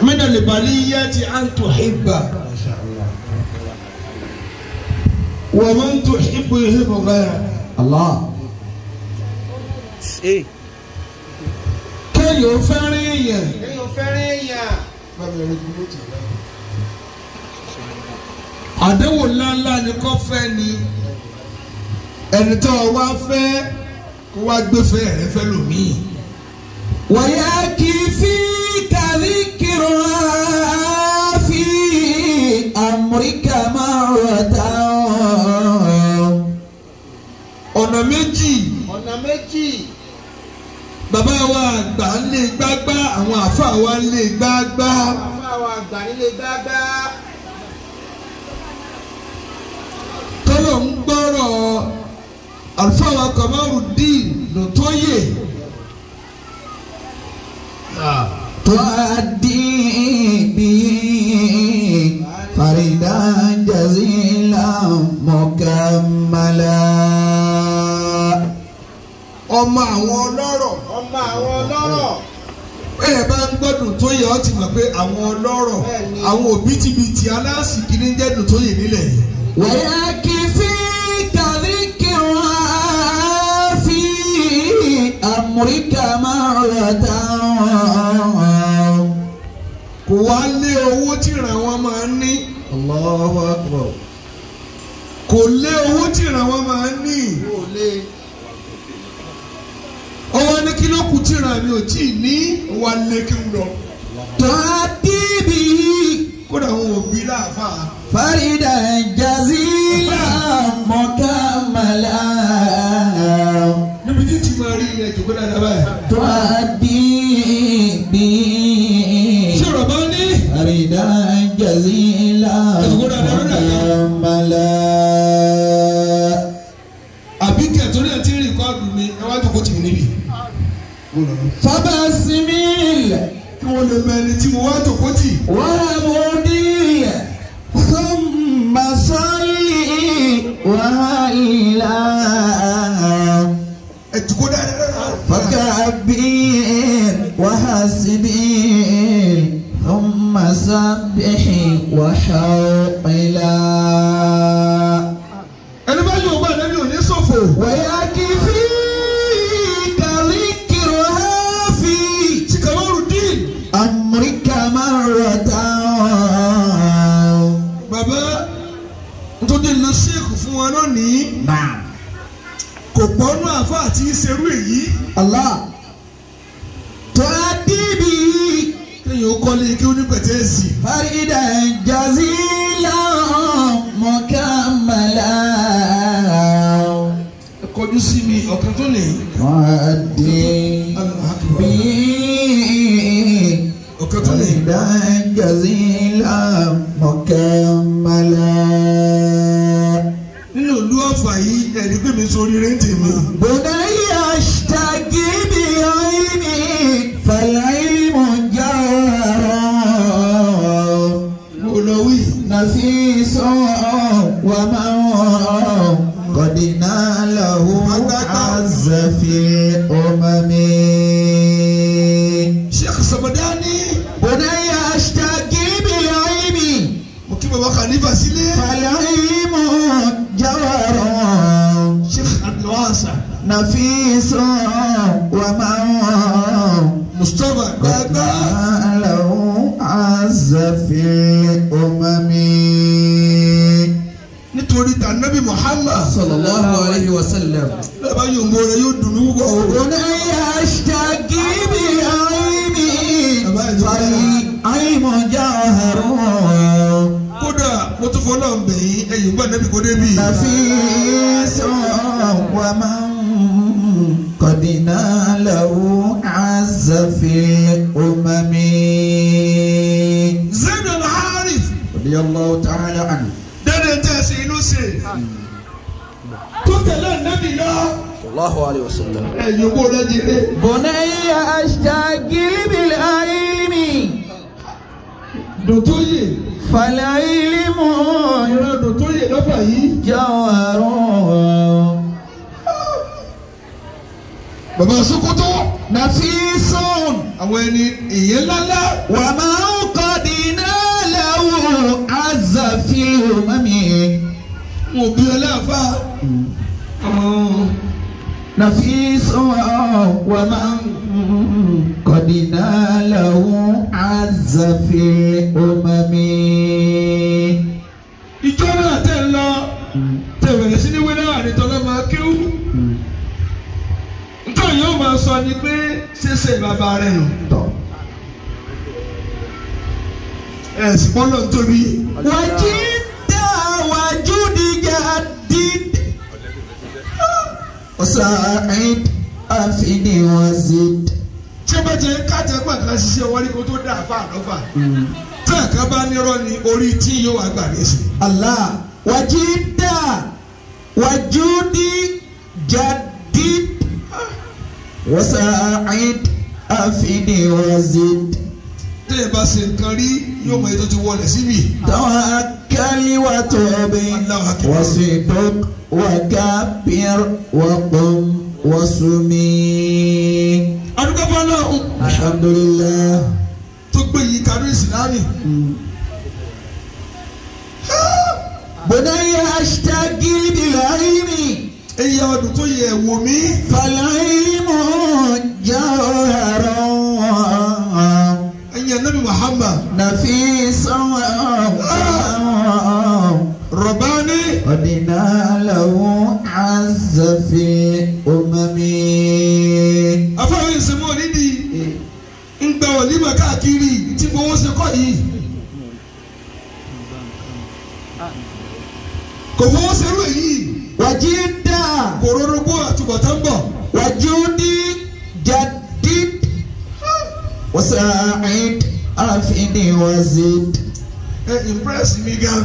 من البلية أن تحب ومن تحب يحب غيره. الله. kéèyàn fẹ́ràn èèyàn. àdéhùn ńláńlá ni kò fẹ́ ni ẹni tó wá fẹ́ kó wá gbéfẹ́ rẹ fẹ́ lòmíì. ويكفيك ذكرها في أمرك مرة. ọ̀nà méjì. bàbá wa àgbà ń lé gbágbá àwọn àfa wa ń lé gbágbá. tọ́lọ̀ ń gbọ́rọ̀ àlùfáà wa Kamarudeen Lótóyè. تؤدي به فردا جزيلا مكملا. ọmọ àwọn ọlọ́rọ̀. ẹ bá ń gbọ́dùn tó yẹ ọ́ ti mọ̀ pé àwọn ọlọ́rọ̀ àwọn òbítíbitì aláṣìkí ní jẹ́ dùn tó yẹ nílẹ̀ yìí. ويكفيك ذكرها في أمرك مرة. kò wá lé owó tí ìràn wọn máa ń ní. Allahu Akbar. kò lé owó tí ìràn wọn máa ń ní. ọwọ́ ní kí ló kù tí ìràn mi ò tí ì ní wà lé kí n lọ. تؤدي به kódà àwọn òbí láàfà. فردا جزيلا مكملا. níbi tí tí máa rí ilẹ̀ jòkó dáadáa báyìí. تؤدي به sọ̀rọ̀ bá ní. فردا جزيلا مكملا. àbí kẹ̀tọ́rí ẹ̀ tí ń rìkọ́ọ̀dù mi ẹ wá jókòó tì mí níbí. فبسمل kí wọ́n lè mọ ẹni tí mo wá jókòó tì. ومضي ثم صلي وهلا. ẹ jókòó dáadáa. فكبر وحسبي ثم سبح وحوقلا. ẹni bá yóò bá ẹni ò ní ṣòfò. ويكفيك ذكرها في Kamarudeen. أمرك مرة. bàbá nítorí lọ ṣéèkù fún wa lónìí. نعم. kò gbọ́nú àfa àti ìṣerú èyí. الله. تؤدي به kéèyàn ó kọ́lé kí ó ní pẹ̀tẹ́ẹ̀sì. فردا جزيلا مكملا. ẹ kọjú sí mi ọ̀kan tó lè. تؤدي به ọ̀kan tó lè. فردا جزيلا مكملا. nínú ìlú Ọ̀fà yìí ẹ̀rí pé mi sórí rẹ̀ ń tèmi. بني اشتكي بعيني فالعلم جوهر mo lọ wí. نفيس ومن قد ناله عز في الأمم. Sheikh Samadani. بني اشتكي بالعلم mo kí bàbá Khalifa sílé. فالعلم جوهر Sheikh Abdulwasa. نفيس ومن Mustapha gbàgbà. له عز في الأمم. nítorí tànàbí Muhammad. صلى الله عليه وسلم. bàbá yòǹbó rẹ̀ yóò dùn ún bọ̀. بني اشتكي بعيني فالعلم جوهر kódà mo tún fọlọ́ ń bẹ̀ yín ẹ̀yìn gbà nẹ́bí kó débi. نفيس ومن قد ناله عز في الأمم. Zaid al-Harith. رضي الله تعالى عنه. dẹ́rẹ́ tẹ́ ẹ ṣe inú ṣe. tó tẹ̀lé nẹ́bí lọ. sallallahu alayhi wa sallam. ẹ̀yìn gbó rẹ̀ jèrè. بني اشتكي بالعلم Dòtóyè. فالعلم ìran Dòtóyè lọ́fà yìí. جوهر bàbá Sokoto. نفيس àwọn ẹni ìyẹn ńláńlá. وما mo bí ọlọ́fà. نفيس ومن قد ناله عز في الأمم. ìjọ náà tẹ̀ ń lọ tẹ̀ bẹ̀rẹ̀ sí ní wí náà ní tọ́lá máa kéwú. nítorí yóò máa sọ ni pé ṣẹṣẹ bàbá rẹ̀ nù. ẹ̀sìn bọ́lọ̀ tóbi. wàjídà wàjúdì jàdíd ọ̀sàáìd àfìdí wàzíd. ṣé bá jẹ kájẹ pàtàkì ṣiṣẹ́ wọlé kó tó dá àfa àlọ́fà. tí àká bá nírọ̀ ni orí tí yóò wá gbà nísìn. Allah wàjídà wàjúdì jàdíd ọ̀sàáìd àfìdí wàzíd. tẹ́yẹ̀ bá ṣe nǹkan rí yóò mọ ètò ti wọlé síbi. tawakkali wa tubi wasidq wa kabir wa qum wa sumi. adúgbò fọlọ́hún. alhamdulillah. tó gbé yìí kanú ìsìlámì. bunayya ashtagil bil ilmi. èyí ọdún tó yẹ wò mí. fal ilmu jawharun. ẹ̀yin Nabi Muhammad. نفيسا رباني ودنا له عز في الأمم. afáwọn ìsìnmọ́ nídìí ń gba wàlímà káàkiri tí fowó ṣe kọ́ yìí. kò fowó ṣerú èyí. وجدا kò rorogbo àtúbọ̀tán bọ̀. وجودي جديد وساعد أفيد وزد. impress mi gan.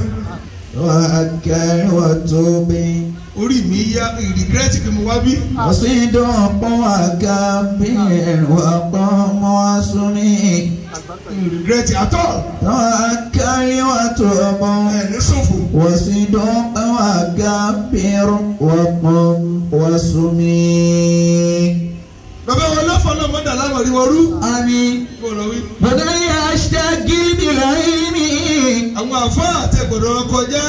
وأكل وتوبي. orí mi yá regret kí mo wá bí. وصدق وكبر وقم وسمي. regret àtọ̀. وأكل وتوب. ẹni ṣòfò. وصدق وكبر وقم وسمي. bàbá wọn lọ́fọ̀ náà mọ́dà lámàrí wọn rú. آمين. kó lọ wí. بدأ أشتغل بالعلم. àwọn àfa àtẹ̀gbọ̀dọ̀ kọjá.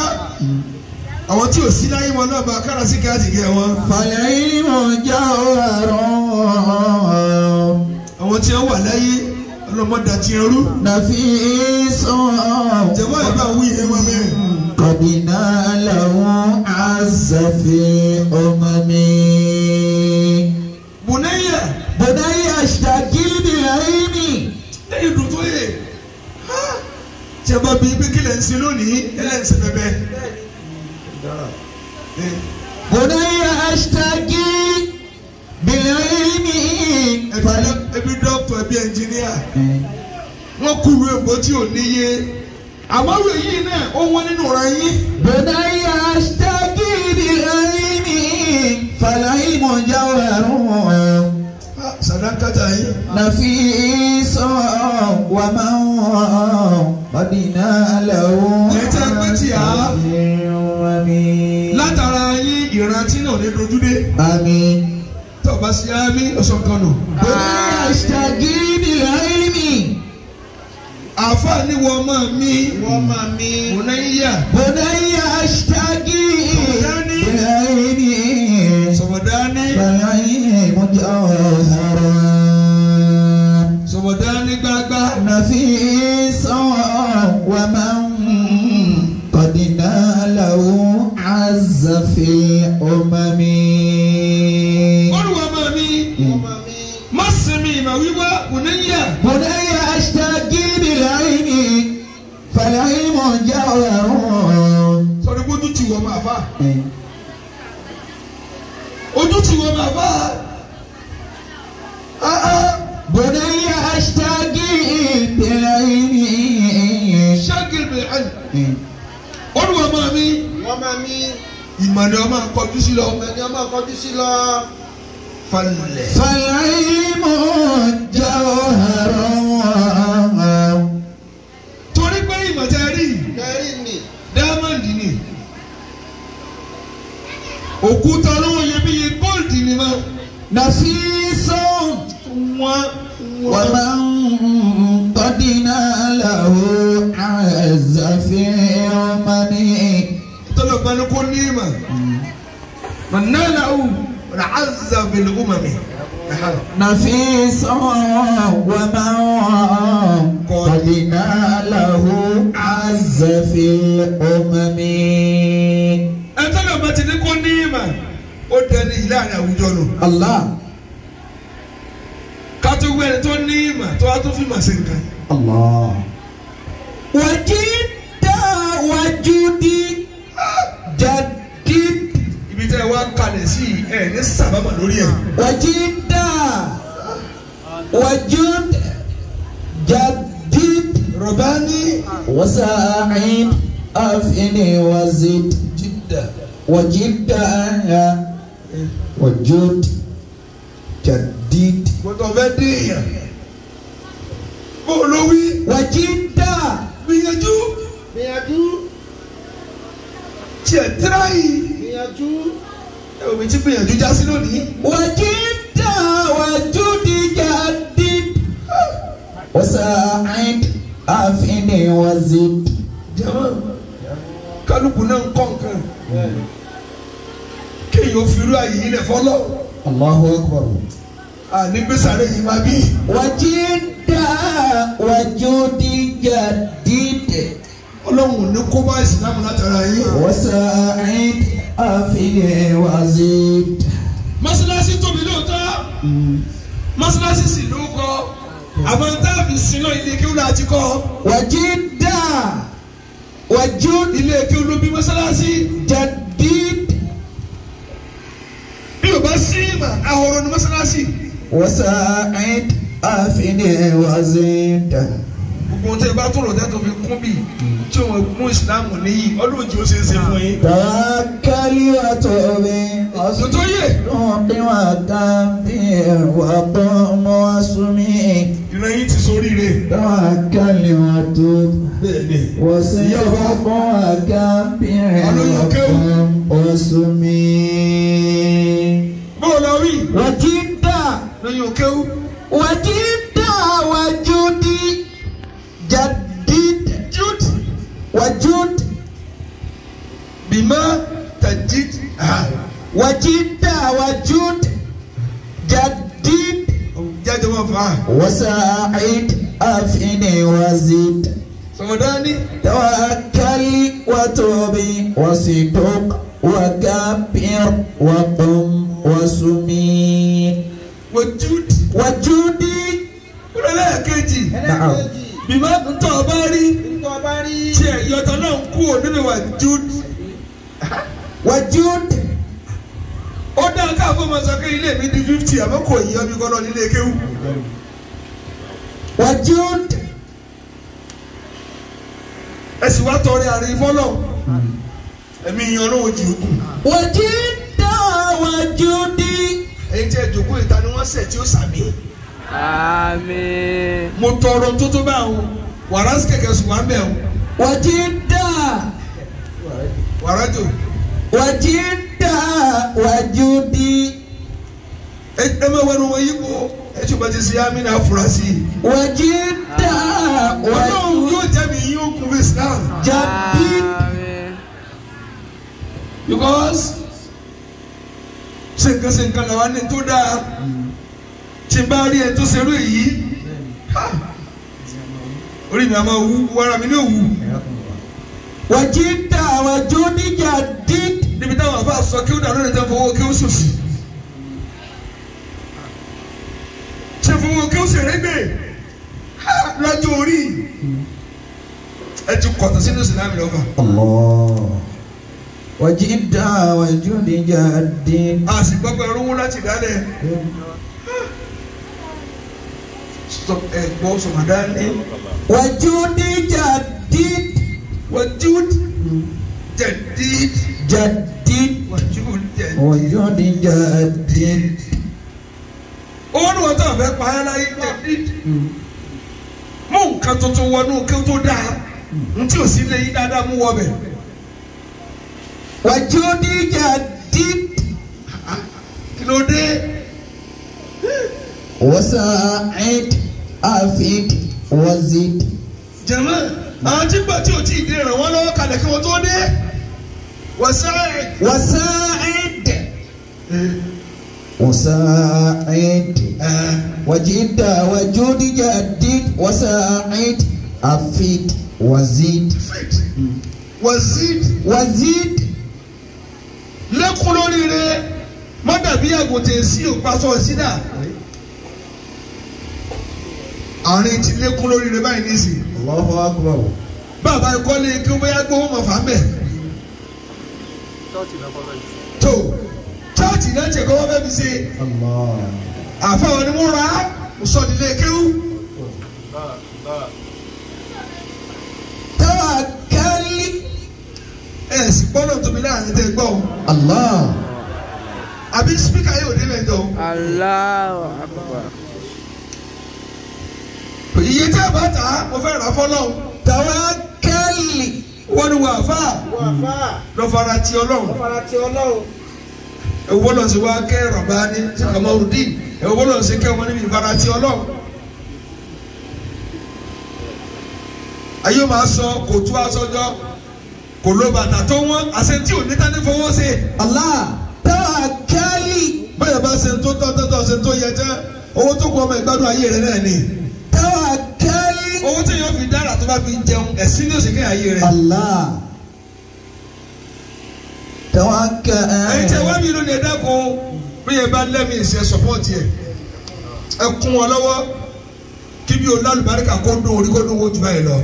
àwọn tí ò sí láyé wọn náà bá kára sí káàtì kẹ wọn. فالعلم جوهر. àwọn tí wọn wà láyé ọlọmọdà tí ń rú. نفيس jẹ̀wọ́ ẹ̀ bá wí ẹ̀ máa mẹ́rin. قد ناله عز في الأمم. bùnẹ́yà. بدأ أشتغل بالعلم. lẹ́yìn dùn tó yẹ. tí a bá bí pé kílẹ̀ ń sin lónìí ẹlẹ́sìn bẹ́bẹ́. بدأ أشتغل بالعلم. ẹbí dọ́kítọ̀ ẹbí ẹnjìníà. wọ́n kúrú èbó tí ò níye. àmọ́ wẹ̀ yìí náà ó wọ́n nínú ọ̀rọ̀ yín. بدأ أشتغل بالعلم. فالعلم جوهر. sàdákàtà yìí. نفيس ومن قد ناله látara yín ìrántí náà ní dojúdé. آمين. tó bá sí àmì ọ̀sán kan nù. بدأ أشتغل بالعلم. àfa ni wọ́n máa mi. bùnẹ́yà. بدأ أشتغل بالعلم. sọ̀bọ̀dání. فالعلم جوهر. sọ̀bọ̀dání gbágbá. نفيس ومن قد ناله عز في الأمم. olùwà máa mi. má sinmi ìmọ̀ wíwá bùnẹ́yà. بدأ أشتغل بالعلم. فالعلم جوهر. sọ̀rọ̀ ojú ti wọ̀ máa fà. ojú ti wọ̀ máa fà. بدأ أشتغل بالعلم. ṣáàkìlì bẹ̀rẹ̀ àyè. olùwà máa mi. ìmọ̀ ni ọmọ akọjú sí lọ. falẹ̀. فالعلم جوهر. torí pé ìmọ̀ tẹ́ rí diamond ni òkúta olówó iyebíye gold ni ma. نفيس wọ́n ومن قد ناله عز في الأمم. tọ́lọ̀ bá máa ní kó ní ìmọ̀ mọ̀nàláwù ràázà bẹ̀lẹ̀ ọmọmi. نفيس ومن قد ناله عز في الأمم. ẹ tọ́lọ̀ bá ti ní kó ní ìmọ̀ ó dẹni ìlà rẹ̀ àwùjọ nù. الله ká tó gbé ẹni tó ní ìmọ̀ tó wá tó fi mọ̀ sí nǹkan. الله وجد وجدي جدد ibi tẹ́ ẹ wá kalẹ̀ sí ẹ ní sábàmà lórí ẹ̀. وجد وجد جدد رباني وساعد أفني وزد جدا وجد وجد جدد gbọ́dọ̀ fẹ́ dé èèyàn kó o ló wí. وجد gbìyànjú tiẹ̀ tíráyì ẹ ò bí tí gbìyànjú já sí lónìí. وجد وجد جدد وساعد أفني وزد. jama kálukú náà ń kọ́ nǹkan kéèyàn fi irú àyè ilẹ̀ fọlọ́ الله أكبر. àní gbèsàlẹ̀ yìí máa bí. وجد وجد جدد ọlọ́run ní kó bá ìsìlámù látara yín. وساعد أفني وزد. mọ́sálásí tóbi lóòótọ́ mọ́sálásí sì ló kọ́ àwọn táàbì sínú ilé kí ó lọ àti kọ́. وجد وجد ilé kí ó ló bí mọ́sálásí. جدد bí o bá sí ìmọ̀ ahoro ní mọ́sálásí. وساعد أفني وزد. gbogbo ohun tí ẹ bá tó rò tẹ́tò fi kún bí tí o mú ìsìlámù níyì ọdún tí ó ṣe é ṣe fún yín. توكل وتوب tuntun yé رب وكبر وقم وسمي. ìran yín ti sóríire. توكل وتوب bẹ́ẹ̀ni وصدق وكبر وقم وسمي. bọ́ọ̀ lọ rí وجد lóyún òkéwú. وجد وجد جدد jude وجد bímọ tajid وجد وجد جدد jáde wọn fà á. وساعد أفني وزد. sọmọdání توكل وتوب وصدق وكبر وقم وسمي. jude وجودي kúrẹ́lẹ́ kejì نعم bímọ ntọ́ ọba rí tí ẹ̀ yọtọ̀ náà ń kú ònínú wa jude. وجود ó dá káàbọ̀ máa sọ pé ilé mi di 50 àmọ́ kò yí ọbí kọ́ lọ nílé kéwú. وجود ẹ sì wá tọrẹ àárín fọlọ́ ẹ̀mí yan olówó jì ó kù. وجد وجودي èyí tí ẹ jòkó ìta ni wọ́n sẹ̀ tí ó sàmì. Àmín. mo tọrọ tó tó bá wọn wàrà sí kẹ̀kẹ́ sùn wá ń bẹ̀ wọn. وجد wàrà jò وجد وجودي ẹ máa wẹnu wọn yí kó ẹ tí o bá ti ṣe àmì náà fura sí i. وجد ọlọ́run yóò jẹ́ mi yín okùn fún Islam. جديد Àmín. because ṣe nǹkan làwọn ní tó dáa tí n bá rí ẹ tó ṣerú èyí orí mi a máa wú wàrà mi ní òwú. وجد وجودي جديد níbi táwọn àbá sọ kí ó dà lórí tẹ́ fowó kí ó sòsì ṣe fowó kí ó ṣèrègbè lọ́jọ́ orí ẹ ti kọ̀tà sínú ìsìlámù lọ́fà. الله وجد وجودي جديد a sì gbọ́ pé rówó láti dálẹ̀ ẹ̀gbọ́n sọ̀mọ̀dání وجودي جديد wajud jadid جديد wajud jadid. وجودي جديد owó ni wọ́n tó àfẹ́ pa ẹ́ láyé jadid mú nǹkan tuntun wọnú kí ó tó dáa ntí ò sí lè yí dáadáa mú wọ bẹ̀. وجودي جديد kí ló dé. وساعد أفيد وزد jẹ̀mọ́ àwọn tí gbà tí ò tí ì dé ràn wọ́n lọ́wọ́ kalẹ̀ kí wọ́n tó dé. وساعد وساعد وجد وجود جديد وساعد أفيد وزيد وزيد lẹ́kùn lórí rẹ̀ má dàbí àgùntàn sí òpasọ̀ sídà àárín ti lẹ́kùn lórí rẹ̀ báyìí ní ìsìn. Allahu Akbar. bàbá ìkọ́lé kí ó bóyá gbówó mọ̀ fà mẹ́. tó chọ́ọ̀tì náà ṣe kọ́ wọ́n fẹ́ fi ṣe àfáwọn ni wọ́n ra sọ̀dílé kéwú. Tawakkali. sì gbọ́dọ̀ tóbi láàrin tẹ́ gbọ́. Allah. àbí spíkà yóò délẹ̀ jọ. Allahu Akbar. iye tí a bá tà á mo fẹ́ rà fọ́lọ́hún. Tawakkali. wọ́n ní wà fà lọ fara ti Ọlọ́run. ẹ̀wọ́ lọ sí wa kẹ́ rọ̀bá ní Kamarudin ẹ̀wọ́ lọ sí kẹ́ wọn níbi ìfara ti Ọlọ́run. ayé máa sọ kò tú aṣọjọ́ kò ló bàtà tó wọ́n àṣẹ tí ò ní tání fowó ṣe. Allah. Tawakkali. báyọ̀ bá ṣe tó tọ́ ṣe tó yẹ jẹ́ owó tó kù ọmọ ìgbádùn ayé rẹ̀ náà ni. Tawakkali. owó tí yóò fi dára tó bá fi jẹun ẹ̀sìn ní òsèké ayé rẹ̀. Allah. Tawakkali. ẹ̀yin tí ẹ wá mi lónìí ẹ dákun bí ẹ bá lẹ́mìí ìṣe sọ́pọ́ọ̀tì ẹ kún wọn lọ́wọ́ kí bí o lálùbáríkà kó dún orí kó dún owó jù báyìí lọ.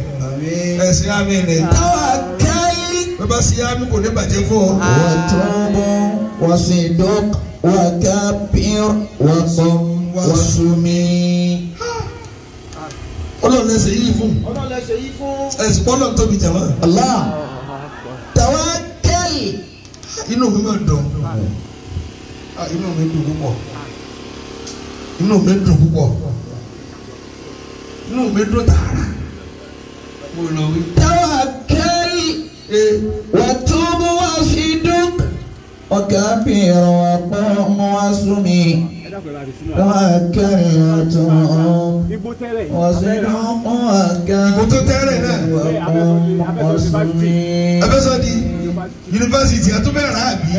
ẹ̀sìn àmì ni. Tawakkali. bàbá sí àmì kò ní bàjẹ́ fún ọ. Watubu wasidq wakabir wasumi. Ọlọ́run ẹsẹ̀ yìí fún. ẹ̀sìn pọ́nlọ́ tóbi jàmá. Allah. Tawakkali. inú mi máa dùn. inú mi dùn púpọ̀. inú mi dùn púpọ̀. inú mi dùn tààrà. mo lọ wí. Tawakkali. Watubu wasidq wakabir wasumi. Tawakkali watubu wasidq wakabir wasumi. abẹ́sọ̀dì yunifásitì àtúbẹ̀rẹ̀ àbí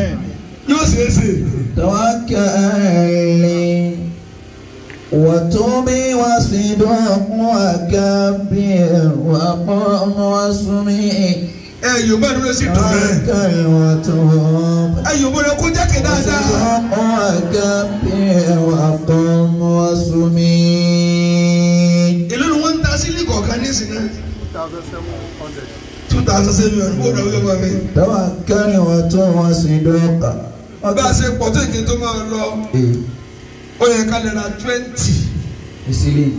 yóò ṣe é ṣe. Tawakkali watubu wasidq wakabir wasumi. Yorùbá dúró sí dùn bẹ́ẹ̀. Tawakkali watubu. Yorùbá rẹ kó jákè dáadáa. wakabir wasumi. èló ni wọ́n ń ta sílí kọ̀ọ̀kan ní ìsìn 2,700 bó lọ wíwọ́ mi. Tawakkali watubu wasidq. bá a ṣe pọ̀ tó ìké tó máa lọ ó yẹ ká lè ra 20. Ìsílẹ̀.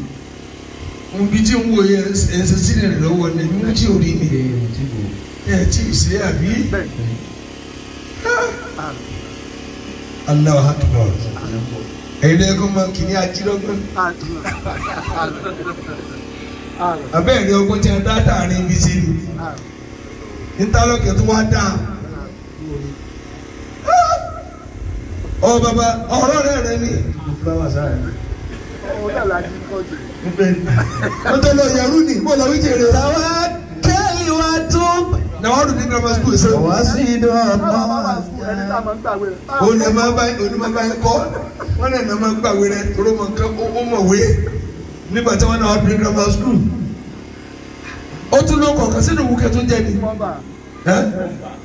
mo bí tí ń wo yẹ ẹsẹ̀ sílẹ̀ rẹ̀ lọ́wọ́ ní mo tí ò rí mi. tí ì ṣe àbí. Allahu Akbar. ẹ̀yin lẹ́yìn kó máa kì ní ajílọ́gbọ́n. abẹ́rẹ́ ọgbọ́n tí a dá tààrin ibi sí ni. nítàlọ́kẹ̀ tó wá dá. ọ bàbá ọ̀rọ̀ rẹ̀ ni. wọ́n tó lọ yẹ̀rú ni bó lọ wíjẹ̀ rẹ̀. Tawakkali watubu náà wọ́n dùn ní grammar school ṣe. wasidq. òun ẹ̀ máa bá yín kọ́ wọ́n náà máa gbàwé rẹ̀ toró mọ̀ nǹkan ó mọ̀ wé nígbà tí wọ́n náà wọ́n dùn ní grammar school. ó tún lọ kọ̀ọ̀kan sínú ìwúkẹ́ tó jẹ́ ni.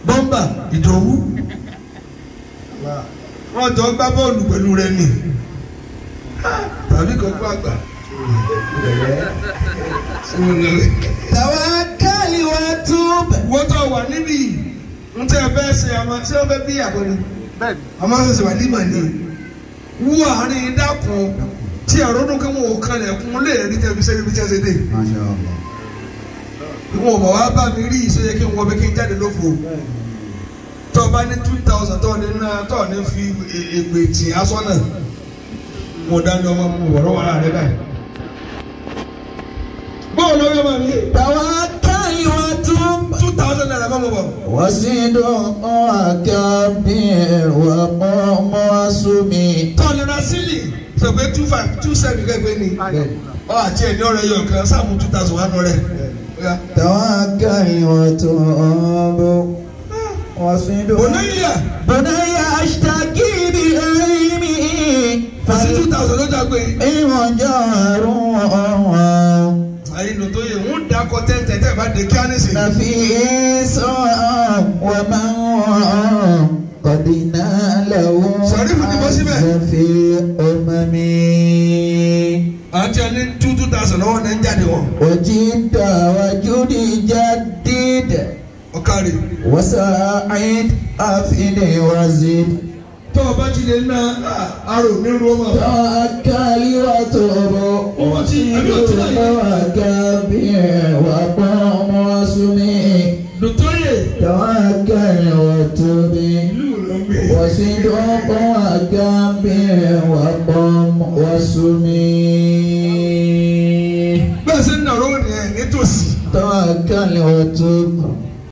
bọ́mbà ìdòwú. wọ́n jọ gbá bọ́ọ̀lù pẹ̀lú rẹ̀ ni tàbí kọ́kọ́ àgbà. Tawakkali watubu. wọ́n tó wà níbí ń tẹ́ ẹ fẹ́ ṣe àmọ́ tí wọ́n fẹ́ bí àgbọ̀nì àmọ́ ṣẹ̀ṣẹ̀ wà nímọ̀ ni wú àárín dákun tí àròdún kí wọn ò kalẹ̀ kún lè rí tẹ́lifí sẹ́ni bí tẹ́sẹ̀ dé. wọn ò bọ̀ wá bá mi rí ìṣe yẹ kí n wọ bẹ́ kí n jáde lófo tó o bá ní 2,000 tó o ní náà tó o ní fi ègbè tì aṣọ náà mo dání ọmọ mo wọ̀rọ̀ wà láàrin báyìí. bọ́ọ̀lù ọ̀yọ́ máa mi. Tawakkali watubu 2,000 naira bá mo bọ̀. wasidq wakabir wasumi. tọ́lù ra sílì sọ pé 2,500 2,700 gẹ́gẹ́ ni ọ àti ẹni ọ̀rẹ́ yọ kan sáàmù 2,000 wà nù rẹ̀. Tawakkali watubu وصيد Bònáyà. بني أشتكي بعلمي Fàṣí 2000 ló dàgbé. فالإنجار Àyìnbó tó yẹ ń dakọ tẹ́tẹ́ bá de kí á ní sè. نفيس ومن قد ناله Sàrífù ti bọ́ síbẹ̀. في أممي Àti ẹni 2000 lọ́wọ́ náà ń jáde wọn. وجد وجدي جديد Ọ̀kàrì. وساعد أفيد وزيد Tó o bá ti lè ná arò ní Roma. توكل وتوب وصيد وكبر وقم وسمي Dòtóyè. توكل وتوب Ìlú ló ń gbé. وصدق وكبر وقم وسمي Bẹ́ẹ̀ sẹ́ ń nàró nìyẹn nítòsí. توكل وتوب